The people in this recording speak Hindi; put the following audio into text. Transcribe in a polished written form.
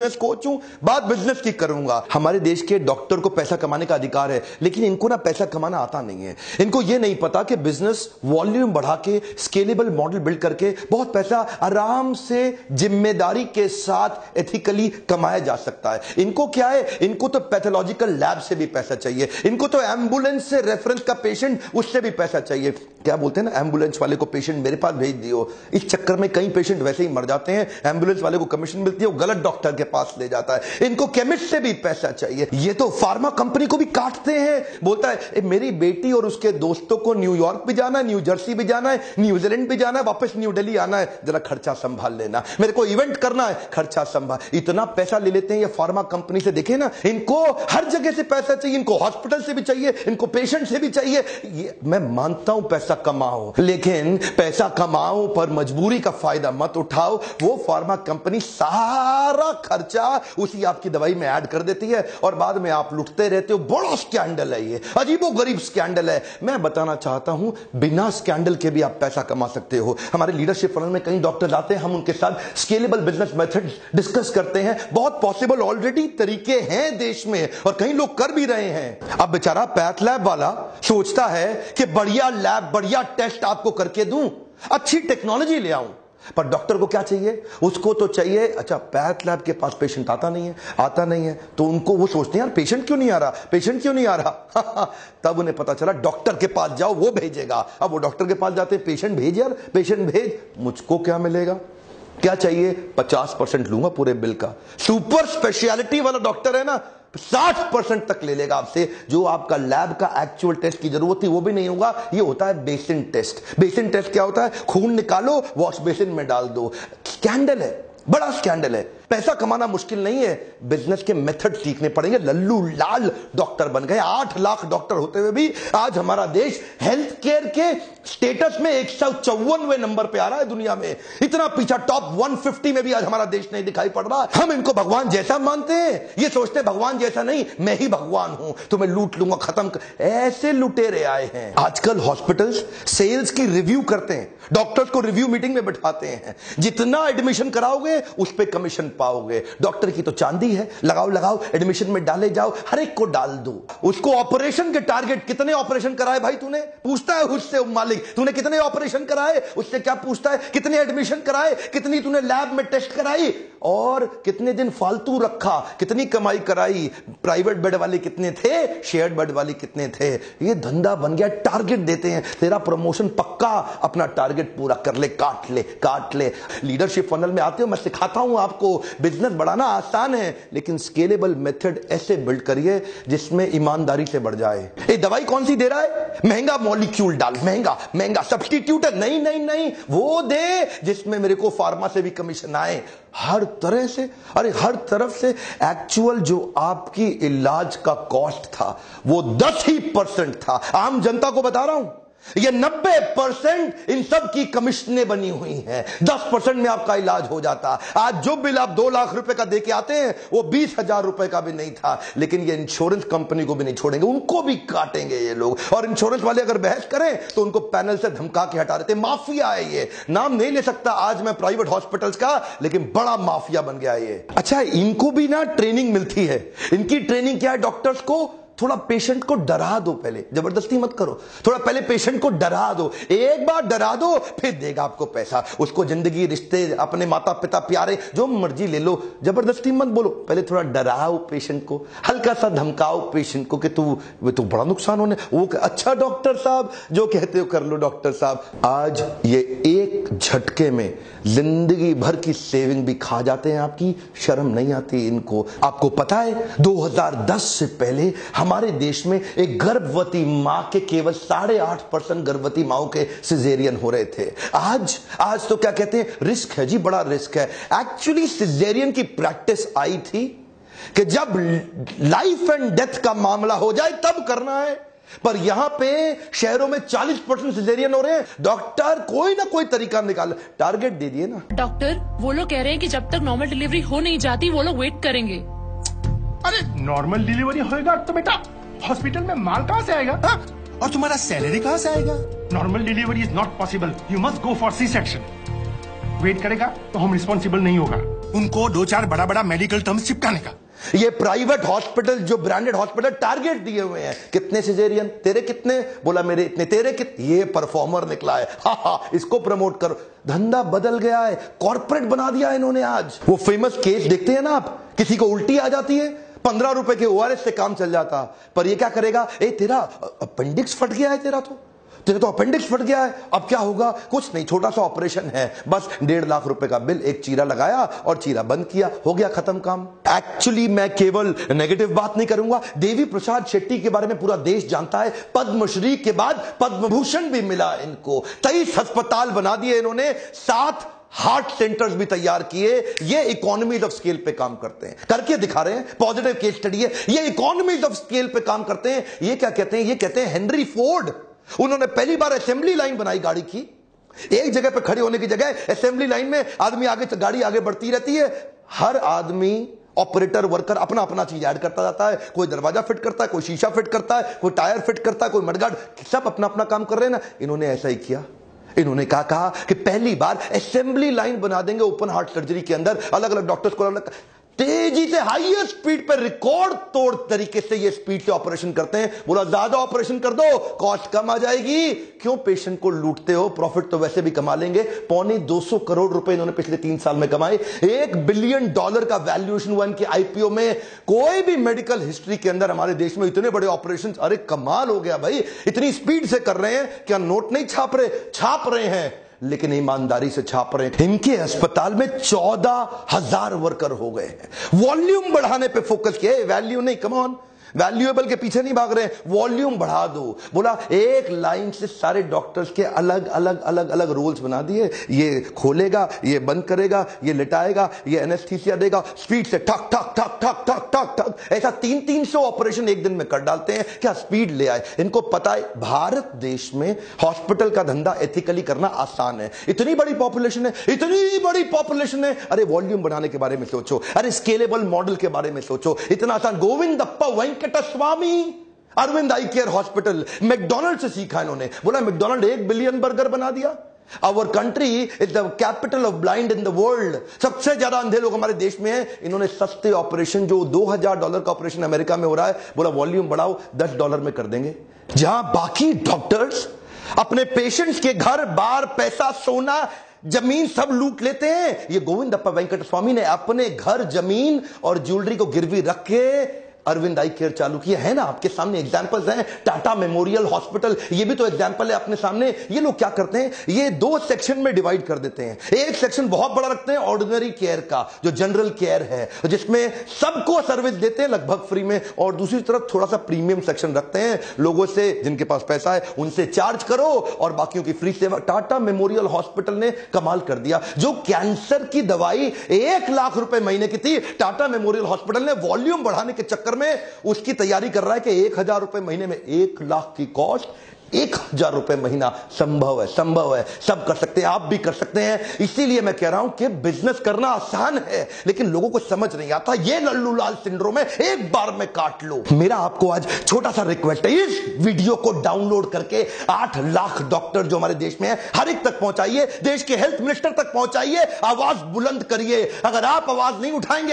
बिजनेस कोच हूं, बात बिजनेस की करूंगा। हमारे देश के डॉक्टर को पैसा कमाने का अधिकार है, लेकिन इनको ना पैसा कमाना आता नहीं है। इनको यह नहीं पता कि बिजनेस वॉल्यूम बढ़ा के स्केलेबल मॉडल बिल्ड करके बहुत पैसा आराम से जिम्मेदारी के साथ एथिकली कमाया जा सकता है। इनको क्या है, इनको तो पैथोलॉजिकल लैब से भी पैसा चाहिए, इनको तो एम्बुलेंस से रेफरेंस का पेशेंट उससे भी पैसा चाहिए। क्या बोलते हैं ना, एम्बुलेंस वाले को पेशेंट मेरे पास भेज दियो। इस चक्कर में कई पेशेंट वैसे ही मर जाते हैं। एम्बुलेंस वाले को कमीशन मिलती है, वो गलत डॉक्टर के पास ले जाता है। इनको केमिस्ट से भी पैसा चाहिए। ये तो फार्मा कंपनी को भी काटते हैं। बोलता है मेरी बेटी और उसके दोस्तों को न्यूयॉर्क भी जाना है, न्यू जर्सी भी जाना है, न्यूजीलैंड भी जाना है, वापस न्यू दिल्ली आना है, जरा खर्चा संभाल लेना। मेरे को इवेंट करना है, खर्चा संभाल। इतना पैसा ले लेते हैं ये फार्मा कंपनी से। देखे ना, इनको हर जगह से पैसा चाहिए, इनको हॉस्पिटल से भी चाहिए, इनको पेशेंट से भी चाहिए। मैं मानता हूं पैसा कमाओ, लेकिन पैसा कमाओ पर मजबूरी का फायदा मत उठाओ। वो फार्मा कंपनी सारा खर्चा उसी आपकी दवाई में ऐड कर देती है और बाद में आप लुटते रहते हो। बड़ा स्कैंडल है ये, अजीबोगरीब स्कैंडल है। मैं बताना चाहता हूं बिना स्कैंडल के भी आप पैसा कमा सकते हो। हमारे लीडरशिप फनल में कई डॉक्टर्स आते हैं, हम उनके साथ स्केलेबल बिजनेस मेथड डिस्कस करते हैं। बहुत पॉसिबल ऑलरेडी तरीके हैं देश में और कई लोग कर भी रहे हैं। अब बेचारा पैथ लैब वाला सोचता है कि बढ़िया लैब, बढ़िया टेस्ट आपको करके दूं, अच्छी टेक्नोलॉजी ले आऊं, पर डॉक्टर को क्या चाहिए? उसको तो चाहिए, अच्छा पैथ लैब के पास पेशेंट आता नहीं है, तो उनको वो सोचते हैं यार पेशेंट क्यों नहीं आ रहा तब उन्हें पता चला डॉक्टर के पास जाओ, वो भेजेगा। अब वो डॉक्टर के पास जाते हैं, पेशेंट भेज यार, पेशेंट भेज, मुझको क्या मिलेगा? क्या चाहिए? 50% लूंगा पूरे बिल का। सुपर स्पेशलिटी वाला डॉक्टर है ना, 60% तक ले लेगा आपसे। जो आपका लैब का एक्चुअल टेस्ट की जरूरत थी वो भी नहीं होगा। ये होता है बेसिन टेस्ट। बेसिन टेस्ट क्या होता है? खून निकालो, वॉश बेसिन में डाल दो। स्कैंडल है, बड़ा स्कैंडल है। पैसा कमाना मुश्किल नहीं है, बिजनेस के मेथड सीखने पड़ेंगे। लल्लू लाल डॉक्टर बन गए। 8 लाख डॉक्टर होते हुए भी आज हमारा देश हेल्थ केयर के स्टेटस में 154वें नंबर पे आ रहा है दुनिया में। इतना पीछा, टॉप 150 में भी आज हमारा देश नहीं दिखाई पड़ रहा। हम इनको भगवान जैसा मानते हैं, ये सोचते हैं भगवान जैसा नहीं, मैं ही भगवान हूं, तो मैं लूट लूंगा, खत्म कर। ऐसे लुटेरे आए हैं। आजकल हॉस्पिटल्स सेल्स की रिव्यू करते हैं, डॉक्टर्स को रिव्यू मीटिंग में बिठाते हैं। जितना एडमिशन कराओगे उस पर कमीशन पाओगे। डॉक्टर की तो चांदी है, लगाओ, एडमिशन में डाले जाओ, हर एक को डाल दो। उसको ऑपरेशन के टारगेट, कितने ऑपरेशन कराए भाई तूने, पूछता है उससे मालिक, तूने कितने ऑपरेशन कराए? उससे क्या पूछता है? कितने एडमिशन कराए, कितनी तूने लैब में टेस्ट कराई, और कितने दिन फालतू रखा, कितनी कमाई कराई, प्राइवेट बेड वाले कितने थे, शेयर्ड बेड वाले कितने थे। ये धंधा बन गया। टारगेट देते हैं, तेरा प्रमोशन पक्का, अपना टारगेट पूरा कर ले, काट ले। लीडरशिप फनल में आते हो, मैं सिखाता हूं आपको। बिजनेस बढ़ाना आसान है, लेकिन स्केलेबल मेथड ऐसे बिल्ड करिए जिसमें ईमानदारी से बढ़ जाए। ये दवाई कौन सी दे रहा है? महंगा मॉलिक्यूल डाल, महंगा सब्स्टिट्यूट है, नहीं, वो दे जिसमें मेरे को फार्मा से भी कमीशन आए। हर तरह से, अरे हर तरफ से। एक्चुअल जो आपकी इलाज का कॉस्ट था वो 10% था। आम जनता को बता रहा हूं, ये 90% इन सब की कमीशनें बनी हुई हैं। 10% में आपका इलाज हो जाता। आज जो बिल आप 2 लाख रुपए का देके आते हैं वो 20,000 रुपए का भी नहीं था। लेकिन ये इंश्योरेंस कंपनी को भी नहीं छोड़ेंगे, उनको भी काटेंगे ये लोग। और इंश्योरेंस वाले अगर बहस करें तो उनको पैनल से धमका के हटा देते। माफिया है ये, नाम नहीं ले सकता आज मैं प्राइवेट हॉस्पिटल्स का, लेकिन बड़ा माफिया बन गया ये। अच्छा, इनको भी ना ट्रेनिंग मिलती है। इनकी ट्रेनिंग क्या है? डॉक्टर्स को थोड़ा पेशेंट को डरा दो, पहले जबरदस्ती मत करो, थोड़ा पहले पेशेंट को डरा दो। एक बार डरा दो, फिर देगा आपको पैसा। उसको जिंदगी, रिश्ते, अपने माता पिता, प्यारे, जो मर्जी ले लो, जबरदस्ती मत बोलो। पहले थोड़ा डराओ पेशेंट को, हल्का सा धमकाओ पेशेंट को कि तू बड़ा नुकसान होने। वो अच्छा डॉक्टर साहब, जो कहते हो कर लो डॉक्टर साहब। आज ये एक झटके में जिंदगी भर की सेविंग भी खा जाते हैं आपकी। शर्म नहीं आती इनको। आपको पता है 2010 से पहले हमारे देश में एक गर्भवती मां के केवल 8.5% गर्भवती माओं के सिजेरियन हो रहे थे। आज तो क्या कहते हैं, रिस्क है जी, बड़ा रिस्क है। एक्चुअली सिजेरियन की प्रैक्टिस आई थी कि जब लाइफ एंड डेथ का मामला हो जाए तब करना है, पर यहां पे शहरों में 40% सिजेरियन हो रहे हैं। डॉक्टर कोई ना कोई तरीका निकाल, टारगेट दे दिए ना। डॉक्टर, वो लोग कह रहे हैं कि जब तक नॉर्मल डिलीवरी हो नहीं जाती वो लोग वेट करेंगे। अरे नॉर्मल डिलीवरी होएगा तो बेटा हॉस्पिटल में माल कहाँ से आएगा? हा? और तुम्हारा सैलरी कहाँ से आएगा? Normal delivery is not possible, you must go for C section. Wait करेगा तो हम रिस्पॉन्सिबल नहीं होगा। उनको 2-4 बड़ा बड़ा मेडिकल टर्म्स चिपकाने का। ये प्राइवेट हॉस्पिटल, जो ब्रांडेड हॉस्पिटल टारगेट दिए हुए हैं, कितने सिजेरियन, तेरे कितने, बोला मेरे इतने, तेरे कितने, ये परफॉर्मर निकला है, हा इसको प्रमोट करो। धंधा बदल गया है, कॉर्पोरेट बना दिया है इन्होंने। आज वो फेमस केस देखते हैं ना आप, किसी को उल्टी आ जाती है, 15 रुपए के ORS से काम चल जाता, पर ये क्या करेगा, ए तेरा अपेंडिक्स फट गया है, तेरे तो अपेंडिक्स फट गया है, अब क्या होगा, कुछ नहीं, छोटा सा ऑपरेशन है, बस 1.5 लाख रुपए का बिल, एक चीरा लगाया और चीरा बंद किया, हो गया खत्म काम। एक्चुअली मैं केवल नेगेटिव बात नहीं करूंगा, देवी प्रसाद शेट्टी के बारे में पूरा देश जानता है, पद्मश्री के बाद पद्म भूषण भी मिला इनको, 23 अस्पताल बना दिए इन्होंने, 7 हार्ट सेंटर्स भी तैयार किए। ये इकोनॉमीज ऑफ स्केल पे काम करते हैं, करके दिखा रहे हैं, पॉजिटिव केस स्टडी है, ये इकोनॉमीज ऑफ स्केल पे काम करते हैं। ये क्या कहते हैं, ये कहते हैं हेनरी फोर्ड, उन्होंने पहली बार असेंबली लाइन बनाई गाड़ी की, एक जगह पे खड़े होने की जगह असेंबली लाइन में आदमी आगे, गाड़ी आगे बढ़ती रहती है, हर आदमी ऑपरेटर वर्कर अपना अपना चीज ऐड करता जाता है, कोई दरवाजा फिट करता है, कोई शीशा फिट करता है, कोई टायर फिट करता है, कोई मडगार्ड, सब अपना अपना काम कर रहे हैं ना। इन्होंने ऐसा ही किया, इन्होंने कहा कि पहली बार असेंबली लाइन बना देंगे ओपन हार्ट सर्जरी के अंदर, अलग अलग डॉक्टर्स को अलग तेजी से हाईएस्ट स्पीड पर रिकॉर्ड तोड़ तरीके से ये स्पीड से ऑपरेशन करते हैं। बोला ज्यादा ऑपरेशन कर दो, कॉस्ट कम आ जाएगी, क्यों पेशेंट को लूटते हो, प्रॉफिट तो वैसे भी कमा लेंगे। 250 करोड़ रुपए इन्होंने पिछले 3 साल में कमाए, $1 बिलियन का वैल्यूएशन हुआ इनकी IPO में। कोई भी मेडिकल हिस्ट्री के अंदर हमारे देश में इतने बड़े ऑपरेशन, अरे कमाल हो गया भाई, इतनी स्पीड से कर रहे हैं, क्या नोट नहीं छाप रहे हैं, लेकिन ईमानदारी से छाप रहे हैं। इनके अस्पताल में 14,000 वर्कर हो गए हैं। वॉल्यूम बढ़ाने पे फोकस किया, वैल्यू नहीं, कम ऑन, वैल्यूएबल के पीछे नहीं भाग रहे हैं, वॉल्यूम बढ़ा दो। बोला एक लाइन से सारे डॉक्टर्स के अलग अलग अलग अलग रोल्स बना दिए, ये खोलेगा, ये बंद करेगा, ये लिटाएगा, ये एनेस्थीसिया देगा, स्पीड से ठक ठक ठक ठक ठक ठक ठक, ऐसा 300 ऑपरेशन एक दिन में कर डालते हैं। क्या स्पीड ले आए, इनको पता है भारत देश में हॉस्पिटल का धंधा एथिकली करना आसान है। इतनी बड़ी पॉपुलेशन है, इतनी बड़ी पॉपुलेशन है, अरे वॉल्यूम बढ़ाने के बारे में सोचो, अरे स्केलेबल मॉडल के बारे में सोचो, इतना आसान। गोविंदप्पा वेंकटस्वामी, अरविंद आई केयर हॉस्पिटल, मैकडॉनल्ड से सीखा इन्होंने। बोला मैकडॉनल्ड 1 बिलियन बर्गर बना दिया। Our country is the capital of blind in the world, सबसे ज्यादा अंधे लोग हमारे देश में हैं। इन्होंने सस्ते ऑपरेशन, जो $2,000 का ऑपरेशन अमेरिका में हो रहा है, बोला वॉल्यूम बढ़ाओ, $10 में कर देंगे। जहां बाकी डॉक्टर्स अपने पेशेंट्स के घर बार, पैसा, सोना, जमीन सब लूट लेते हैं, ये गोविंदप्पा वेंकटस्वामी ने अपने घर, जमीन और ज्वेलरी को गिरवी रख के अरविंद आई केयर चालू किया है ना। आपके सामने एग्जांपल्स हैं, टाटा मेमोरियल हॉस्पिटल, ये भी तो एग्जांपल है अपने सामने। ये लोग क्या करते हैं, ये 2 सेक्शन में डिवाइड कर देते हैं। एक सेक्शन बहुत बड़ा रखते हैं ऑर्डिनरी केयर का, जो जनरल केयर है, जिसमें सबको सर्विस देते हैं लगभग फ्री में, और दूसरी तरफ थोड़ा सा प्रीमियम सेक्शन रखते हैं, लोगों से जिनके पास पैसा है उनसे चार्ज करो और बाकियों की फ्री सेवा। टाटा मेमोरियल हॉस्पिटल ने कमाल कर दिया। जो कैंसर की दवाई 1 लाख रुपए महीने की थी, टाटा मेमोरियल हॉस्पिटल ने वॉल्यूम बढ़ाने के चक्कर में उसकी तैयारी कर रहा है कि 1,000 रुपए महीने में, 1 लाख की कॉस्ट, 1,000 रुपए महीना। संभव है, संभव है, सब कर सकते हैं, आप भी कर सकते हैं। इसीलिए मैं कह रहा हूं कि बिजनेस करना आसान है, लेकिन लोगों को समझ नहीं आता। ये लल्लू लाल सिंड्रोम है, एक बार में काट लो। मेरा आपको आज छोटा सा रिक्वेस्ट है, इस वीडियो को डाउनलोड करके 8 लाख डॉक्टर जो हमारे देश में है, हर एक तक पहुंचाइए, देश के हेल्थ मिनिस्टर तक पहुंचाइए, आवाज बुलंद करिए। अगर आप आवाज नहीं उठाएंगे